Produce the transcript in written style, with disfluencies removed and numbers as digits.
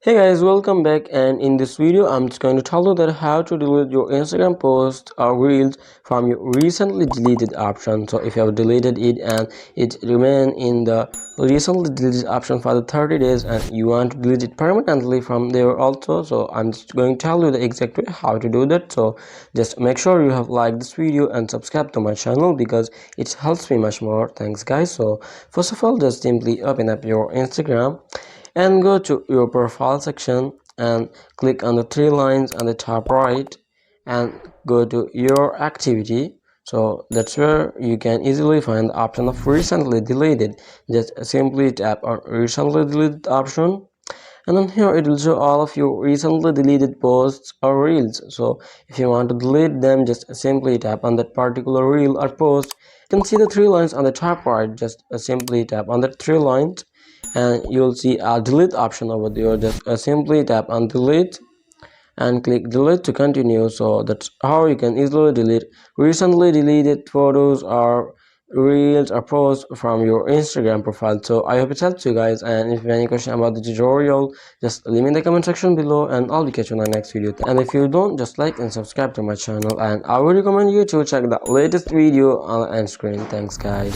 Hey guys, welcome back, and in this video I'm just going to tell you that how to delete your Instagram post or reels from your recently deleted option. So if you have deleted it and it remain in the recently deleted option for the 30 days and you want to delete it permanently from there also, so I'm just going to tell you the exact way how to do that. So just make sure you have liked this video and subscribe to my channel because it helps me much more. Thanks guys. So first of all, just simply open up your Instagram and go to your profile section and click on the three lines on the top right and go to your activity. So that's where you can easily find the option of recently deleted. Just simply tap on recently deleted option, and then here it will show all of your recently deleted posts or reels. So if you want to delete them, just simply tap on that particular reel or post. You can see the three lines on the top right. Just simply tap on the three lines and you'll see a delete option over there. Just simply tap on delete and click delete to continue. So that's how you can easily delete recently deleted photos or reels or posts from your Instagram profile. So I hope it helps you guys, and if you have any question about the tutorial, just leave me in the comment section below and I'll be catching you on the next video. And if you don't, just like and subscribe to my channel, and I would recommend you to check the latest video on the end screen. Thanks guys.